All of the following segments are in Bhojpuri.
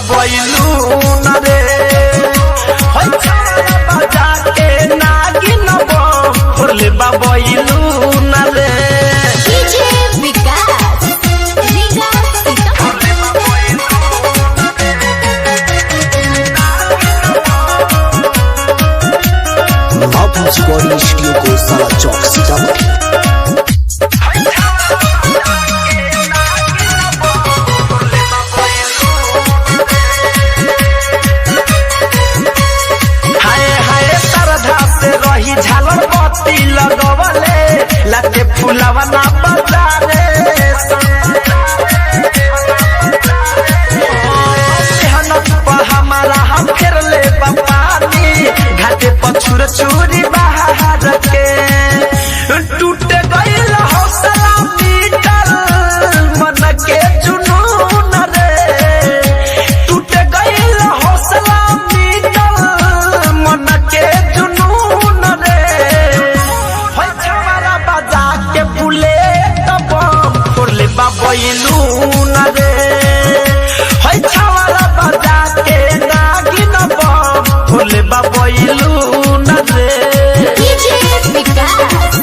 बाबैलू न रे होय छावरा बजा के नागिन बम फोड़ले बाबैलू न रे डीजे विकास रिकॉर्डिंग स्टूडियो को साला चौक सीतामढ़ी। रही झालर बत्ती लगवले लाते फुलावा ना बाजारे हमारा हम फेर ले पानी घाटे पछुर चूरी बाहर के टूटे गईल हौसला मीटर मन के जुनून रे टूटे गईल हौसला मीटर मन के जुनून रे होय छावरा बजा के बुलेट बम फोड़ले बाबैलू न रे होय छावरा बजा के नागिन बम फोड़ले बाबैलू न रे डीजे विकास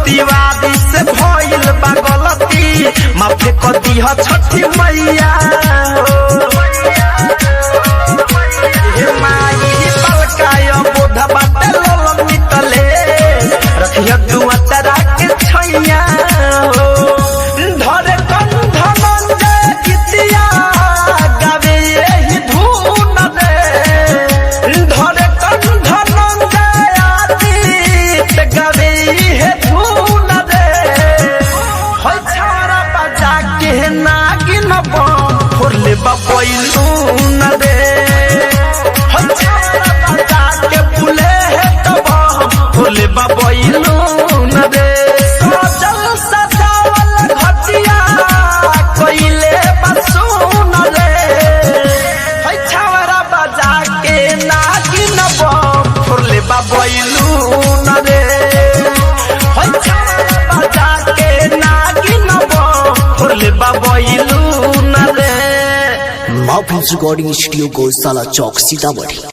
दिवादी से भइल बा गलती माफे क दिह छठी मैया हे माई पलकाय बोध बाटे लल मितले रखिया दुआ तरा के छैया धरे कंधन जे गीतिया गावे एही धुन रे धरे कंधन जे आदित गावे हे धुन रे होय छावरा बजा के नागिन बम फोड़ले बाबैलू न रे होय छावरा बजा के बुलेट बम फोड़ले बाबैलू न रे सजल सजावल घटिया कइले बसुन रे होय छावरा बजा के नागिन बम फोड़ले बाबैलू न रे होय छावरा बजा के नागिन बम फोड़ले बाबैलू न रे रिकॉर्डिंग स्टूडियो को साला चौक सीतामढ़ी।